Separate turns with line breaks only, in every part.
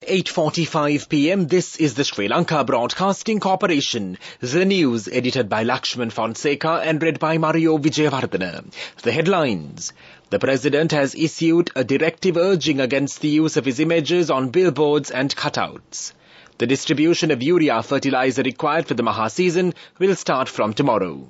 8:45 p.m. This is the Sri Lanka Broadcasting Corporation. The news edited by Lakshman Fonseca and read by Mario Vijayawardena. The headlines. The President has issued a directive urging against the use of his images on billboards and cutouts. The distribution of urea fertilizer required for the Maha season will start from tomorrow.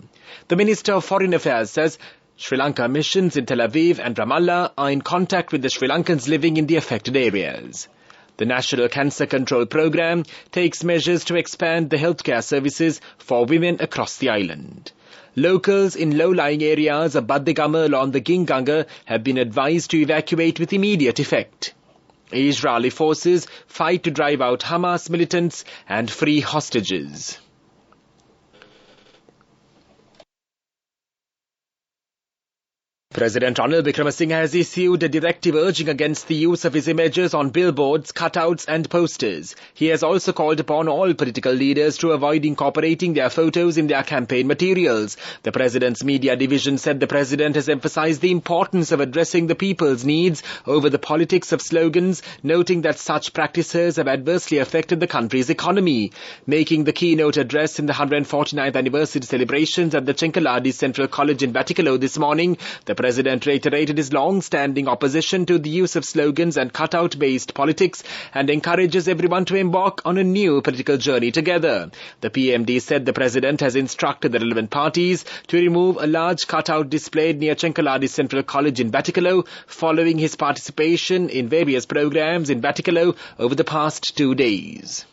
The Minister of Foreign Affairs says Sri Lanka missions in Tel Aviv and Ramallah are in contact with the Sri Lankans living in the affected areas. The National Cancer Control Programme takes measures to expand the healthcare services for women across the island. Locals in low-lying areas of Baddigama along the Ginganga have been advised to evacuate with immediate effect. Israeli forces fight to drive out Hamas militants and free hostages. President Ranil Wickremesinghe has issued a directive urging against the use of his images on billboards, cutouts and posters. He has also called upon all political leaders to avoid incorporating their photos in their campaign materials. The President's media division said the President has emphasized the importance of addressing the people's needs over the politics of slogans, noting that such practices have adversely affected the country's economy. Making the keynote address in the 149th anniversary celebrations at the Chenkaladi Central College in Batticaloa this morning, the President reiterated his long-standing opposition to the use of slogans and cutout-based politics and encourages everyone to embark on a new political journey together. The PMD said the President has instructed the relevant parties to remove a large cutout displayed near Chenkaladi Central College in Batticaloa following his participation in various programs in Batticaloa over the past 2 days.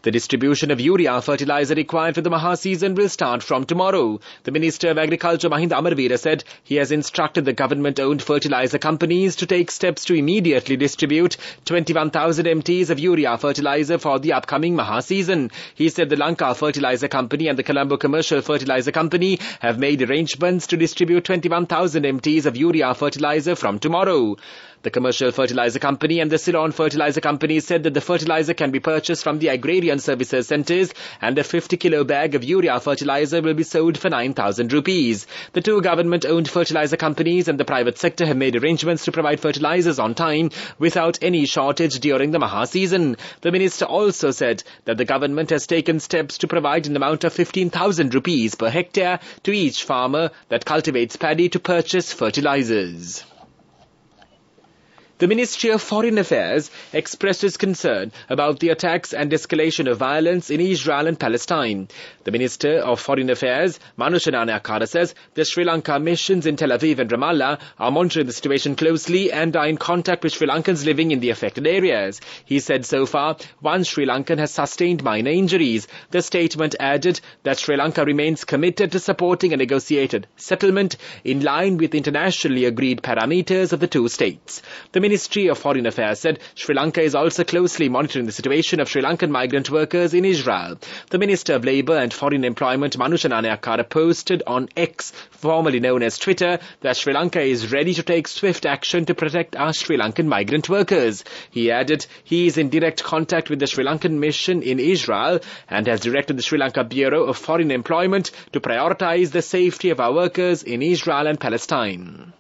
The distribution of urea fertilizer required for the Maha season will start from tomorrow. The Minister of Agriculture Mahinda Amarveera said he has instructed the government-owned fertilizer companies to take steps to immediately distribute 21,000 MTs of urea fertilizer for the upcoming Maha season. He said the Lanka Fertilizer Company and the Colombo Commercial Fertilizer Company have made arrangements to distribute 21,000 MTs of urea fertilizer from tomorrow. The Commercial Fertilizer Company and the Ceylon Fertilizer Company said that the fertilizer can be purchased from the Agrarian Services Centres and a 50-kilo bag of urea fertilizer will be sold for 9,000 rupees. The two government-owned fertilizer companies and the private sector have made arrangements to provide fertilizers on time without any shortage during the Maha season. The minister also said that the government has taken steps to provide an amount of 15,000 rupees per hectare to each farmer that cultivates paddy to purchase fertilizers. The Ministry of Foreign Affairs expresses concern about the attacks and escalation of violence in Israel and Palestine. The Minister of Foreign Affairs, Manushananayakara, says the Sri Lanka missions in Tel Aviv and Ramallah are monitoring the situation closely and are in contact with Sri Lankans living in the affected areas. He said so far, one Sri Lankan has sustained minor injuries. The statement added that Sri Lanka remains committed to supporting a negotiated settlement in line with internationally agreed parameters of the two states. The Ministry of Foreign Affairs said Sri Lanka is also closely monitoring the situation of Sri Lankan migrant workers in Israel. The Minister of Labour and Foreign Employment Manushananayakara posted on X, formerly known as Twitter, that Sri Lanka is ready to take swift action to protect our Sri Lankan migrant workers. He added he is in direct contact with the Sri Lankan mission in Israel and has directed the Sri Lanka Bureau of Foreign Employment to prioritise the safety of our workers in Israel and Palestine.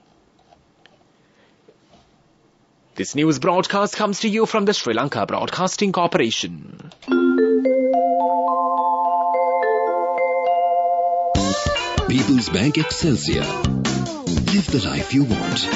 This news broadcast comes to you from the Sri Lanka Broadcasting Corporation.
People's Bank Excelsior. Live the life you want.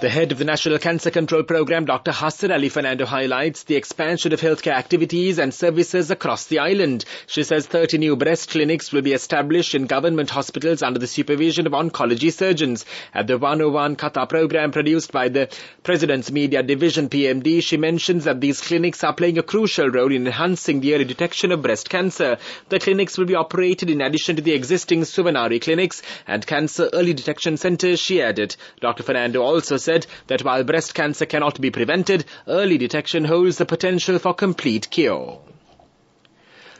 The head of the National Cancer Control Programme, Dr. Hassan Ali Fernando, highlights the expansion of healthcare activities and services across the island. She says 30 new breast clinics will be established in government hospitals under the supervision of oncology surgeons. At the 101 Katha programme produced by the President's Media Division PMD, she mentions that these clinics are playing a crucial role in enhancing the early detection of breast cancer. The clinics will be operated in addition to the existing Suvanari clinics and cancer early detection centres, she added. Dr. Fernando also said that while breast cancer cannot be prevented, early detection holds the potential for complete cure.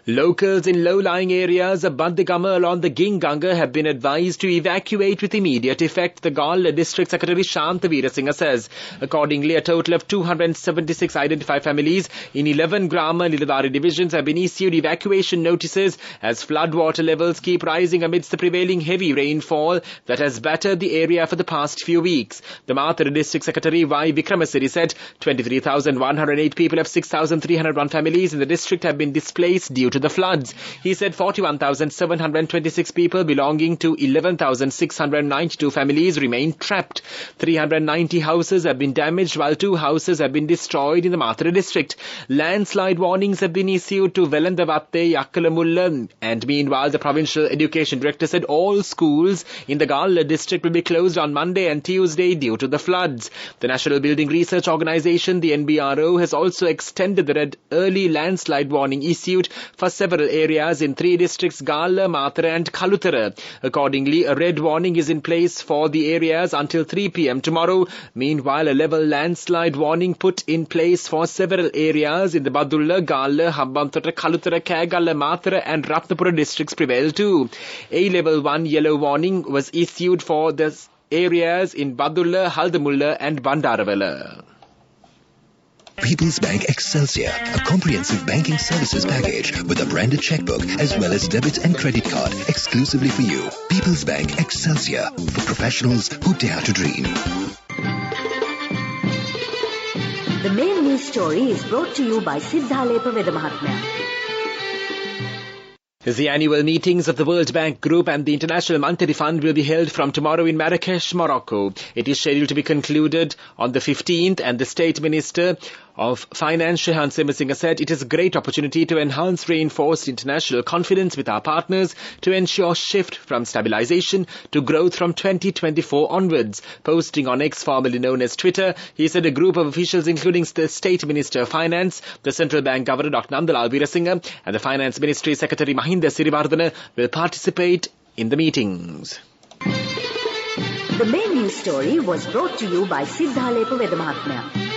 Locals in low-lying areas of Bandigama along the Ginganga have been advised to evacuate with immediate effect, the Gala District Secretary Shanta Veerasinghe says. Accordingly, a total of 276 identified families in 11 Grama and Niladari divisions have been issued evacuation notices as floodwater levels keep rising amidst the prevailing heavy rainfall that has battered the area for the past few weeks. The Mathura District Secretary Y. Vikramasiri said 23,108 people of 6,301 families in the district have been displaced due to the floods. He said 41,726 people belonging to 11,692 families remain trapped. 390 houses have been damaged while 2 houses have been destroyed in the Mathura district. Landslide warnings have been issued to Vellandavatte, Yakkalamulla, and meanwhile the Provincial Education Director said all schools in the Gala district will be closed on Monday and Tuesday due to the floods. The National Building Research Organisation, the NBRO, has also extended the red early landslide warning issued for several areas in 3 districts, Gala, Mathura and Kalutara. Accordingly, a red warning is in place for the areas until 3 p.m. tomorrow. Meanwhile, a level landslide warning put in place for several areas in the Badulla, Gala, Hambantota, Kalutara, Kagala, Mathura and Ratnapura districts prevail too. A level 1 yellow warning was issued for the areas in Badulla, Haldamulla and Bandaravela.
People's Bank Excelsior, a comprehensive banking services package with a branded checkbook as well as debit and credit card exclusively for you. People's Bank Excelsior, for professionals who dare to dream.
The main news story is brought to you by Sinhala Veda.
The annual meetings of the World Bank Group and the International Monetary Fund will be held from tomorrow in Marrakesh, Morocco. It is scheduled to be concluded on the 15th, and the State Minister of Finance, Shehan Simha said it is a great opportunity to enhance reinforced international confidence with our partners to ensure shift from stabilization to growth from 2024 onwards. Posting on X, formerly known as Twitter, he said a group of officials including the State Minister of Finance, the Central Bank Governor Dr. Nandalal Veerasinghe and the Finance Ministry Secretary Mahinda Sirivardhana will participate in the meetings.
The main news story was brought to you by Sinhala Veda.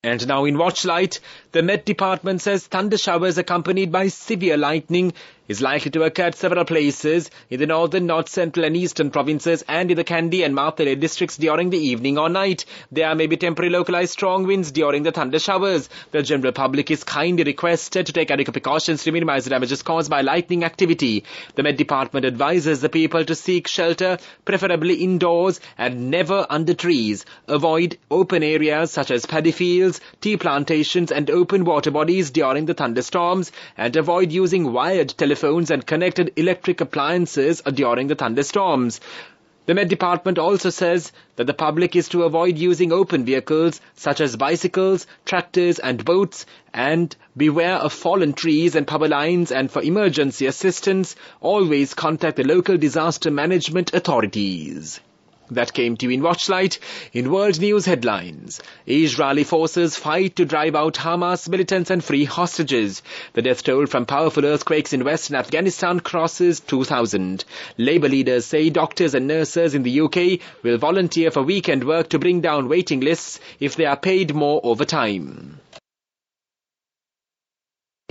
And now in Watchlight, the Met Department says thunder showers accompanied by severe lightning is likely to occur at several places in the northern, north central and eastern provinces and in the Kandy and Mathura districts during the evening or night. There may be temporary localized strong winds during the thunder showers. The general public is kindly requested to take adequate precautions to minimize the damages caused by lightning activity. The Met Department advises the people to seek shelter, preferably indoors and never under trees. Avoid open areas such as paddy fields, tea plantations and open water bodies during the thunderstorms, and avoid using wired telephones and connected electric appliances during the thunderstorms. The Met Department also says that the public is to avoid using open vehicles such as bicycles, tractors and boats, and beware of fallen trees and power lines, and for emergency assistance, always contact the local disaster management authorities. That came to you in Watchlight. In world news headlines, Israeli forces fight to drive out Hamas militants and free hostages. The death toll from powerful earthquakes in western Afghanistan crosses 2,000. Labour leaders say doctors and nurses in the UK will volunteer for weekend work to bring down waiting lists if they are paid more overtime.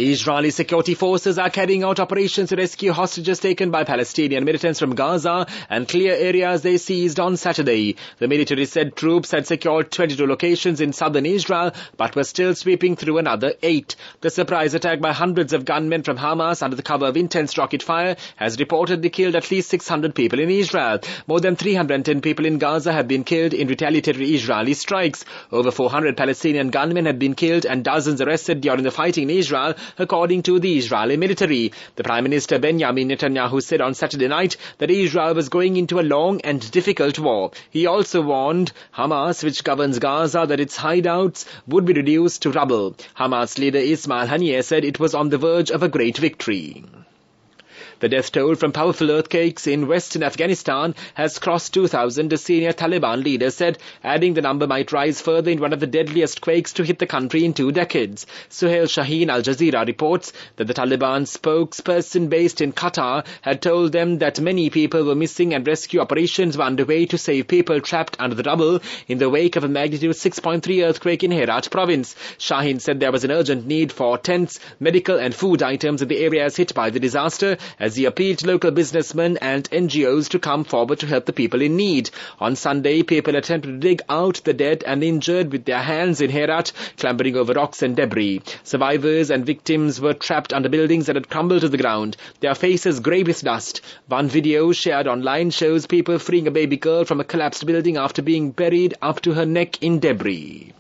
Israeli security forces are carrying out operations to rescue hostages taken by Palestinian militants from Gaza and clear areas they seized on Saturday. The military said troops had secured 22 locations in southern Israel but were still sweeping through another 8. The surprise attack by hundreds of gunmen from Hamas under the cover of intense rocket fire has reportedly killed at least 600 people in Israel. More than 310 people in Gaza have been killed in retaliatory Israeli strikes. Over 400 Palestinian gunmen have been killed and dozens arrested during the fighting in Israel, according to the Israeli military. The Prime Minister Benjamin Netanyahu said on Saturday night that Israel was going into a long and difficult war. He also warned Hamas, which governs Gaza, that its hideouts would be reduced to rubble. Hamas leader Ismail Haniyeh said it was on the verge of a great victory. The death toll from powerful earthquakes in western Afghanistan has crossed 2,000, a senior Taliban leader said, adding the number might rise further in one of the deadliest quakes to hit the country in 2 decades. Suhail Shaheen Al Jazeera reports that the Taliban spokesperson based in Qatar had told them that many people were missing and rescue operations were underway to save people trapped under the rubble in the wake of a magnitude 6.3 earthquake in Herat province. Shaheen said there was an urgent need for tents, medical and food items in the areas hit by the disaster, as he appealed to local businessmen and NGOs to come forward to help the people in need. On Sunday, people attempted to dig out the dead and injured with their hands in Herat, clambering over rocks and debris. Survivors and victims were trapped under buildings that had crumbled to the ground, their faces grey with dust. One video shared online shows people freeing a baby girl from a collapsed building after being buried up to her neck in debris.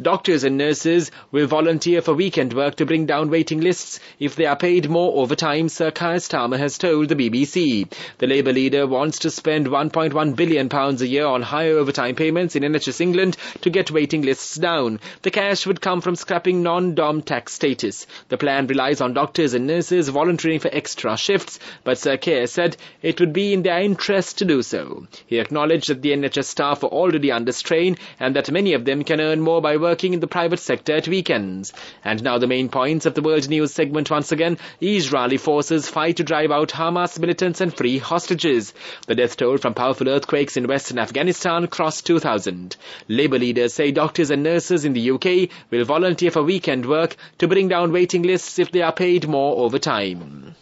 Doctors and nurses will volunteer for weekend work to bring down waiting lists if they are paid more overtime, Sir Keir Starmer has told the BBC. The Labour leader wants to spend £1.1 billion a year on higher overtime payments in NHS England to get waiting lists down. The cash would come from scrapping non-dom tax status. The plan relies on doctors and nurses volunteering for extra shifts, but Sir Keir said it would be in their interest to do so. He acknowledged that the NHS staff are already under strain and that many of them can earn more by working in the private sector at weekends. And now the main points of the World News segment once again. Israeli forces fight to drive out Hamas militants and free hostages. The death toll from powerful earthquakes in western Afghanistan crossed 2,000. Labour leaders say doctors and nurses in the UK will volunteer for weekend work to bring down waiting lists if they are paid more overtime.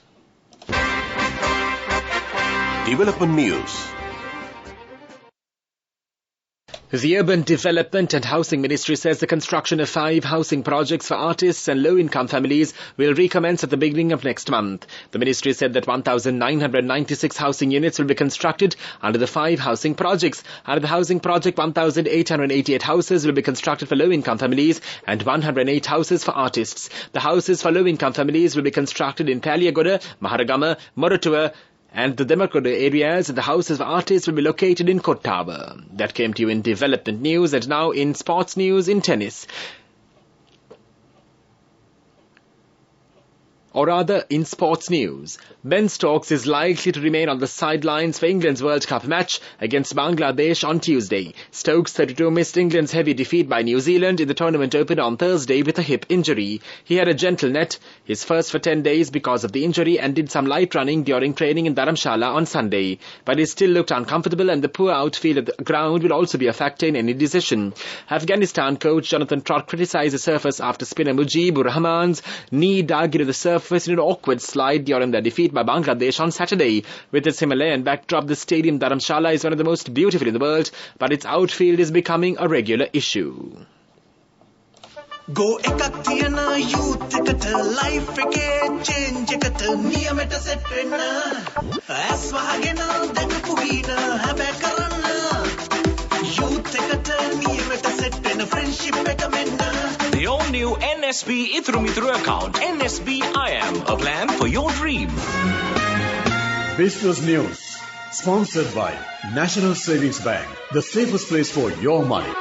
Development News.
The Urban Development and Housing Ministry says the construction of 5 housing projects for artists and low-income families will recommence at the beginning of next month. The ministry said that 1,996 housing units will be constructed under the 5 housing projects. Under the housing project, 1,888 houses will be constructed for low-income families and 108 houses for artists. The houses for low-income families will be constructed in Paliagoda, Maharagama, Moratuwa, and the Demarkoda areas. The houses for artists will be located in Kottava. That came to you in development news, and now in sports news in tennis. Or rather, in sports news, Ben Stokes is likely to remain on the sidelines for England's World Cup match against Bangladesh on Tuesday. Stokes, 32, missed England's heavy defeat by New Zealand in the tournament opener on Thursday with a hip injury. He had a gentle net, his first for 10 days because of the injury, and did some light running during training in Dharamshala on Sunday. But he still looked uncomfortable, and the poor outfield at the ground will also be a factor in any decision. Afghanistan coach Jonathan Trott criticised the surface after spinner Mujibur Rahman's knee dug into the surface in an awkward slide during their defeat by Bangladesh on Saturday. With its Himalayan backdrop, the stadium Dharamshala is one of the most beautiful in the world, but its outfield is becoming a regular issue.
Go ekak thiyana youth eකට life එකේ change එකට නියමෙට set වෙන්න ඇස් වහගෙන දැකපු ගීන හැබැ කරන්න youth එකට නියමෙට set වෙන friendship එක මෙන්න.
The all-new NSB Ithru account, NSB IAM, a plan for your dream.
Business News, sponsored by National Savings Bank, the safest place for your money.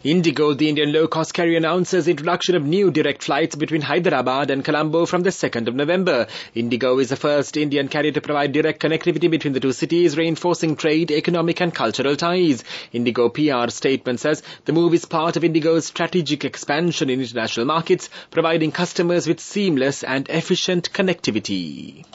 Indigo, the Indian low-cost carrier, announces introduction of new direct flights between Hyderabad and Colombo from the 2nd of November. Indigo is the first Indian carrier to provide direct connectivity between the two cities, reinforcing trade, economic and cultural ties. Indigo PR statement says the move is part of Indigo's strategic expansion in international markets, providing customers with seamless and efficient connectivity.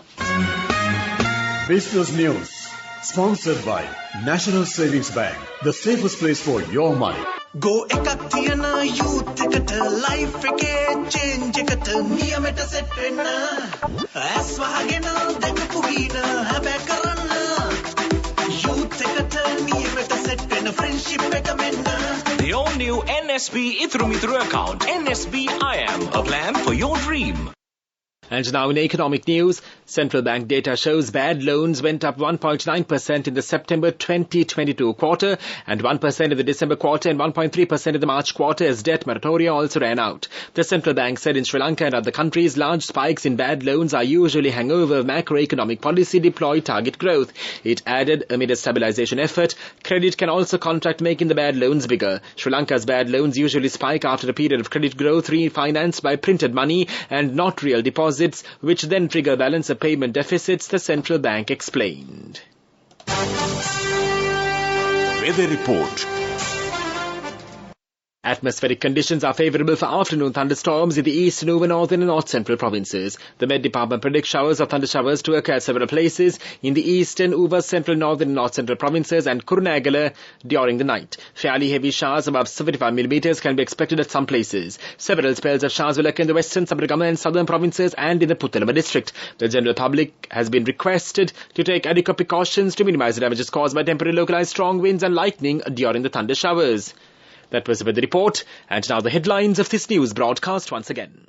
Business News, sponsored by National Savings Bank, the safest place for your money.
Go ekak thiyana youth eකට life එකේ change එකට නියමෙට set වෙන්න ඇස් වහගෙන දැකපු ගීන හැබැ කරන්න youth එකට නියමෙට set වෙන friendship එක මෙන්න.
The all-new NSB Ithru account, NSB IAM, a plan for your dream.
And now in economic news, central bank data shows bad loans went up 1.9% in the September 2022 quarter and 1% in the December quarter and 1.3% in the March quarter as debt moratoria also ran out. The central bank said in Sri Lanka and other countries, large spikes in bad loans are usually hangover of macroeconomic policy deployed target growth. It added, amid a stabilization effort, credit can also contract, making the bad loans bigger. Sri Lanka's bad loans usually spike after a period of credit growth refinanced by printed money and not real deposits, which then trigger balance of payment deficits, the central bank explained.
Weather report.
Atmospheric conditions are favourable for afternoon thunderstorms in the eastern, over northern and north central provinces. The Met Department predicts showers or thunder showers to occur at several places in the eastern, over central, northern and north central provinces and Kurunegala during the night. Fairly heavy showers above 75 millimetres can be expected at some places. Several spells of showers will occur in the western, Sabaragama and southern provinces and in the Puttalama district. The general public has been requested to take adequate precautions to minimise the damages caused by temporary localised strong winds and lightning during the thunder showers. That was the weather report, and now the headlines of this news broadcast once again.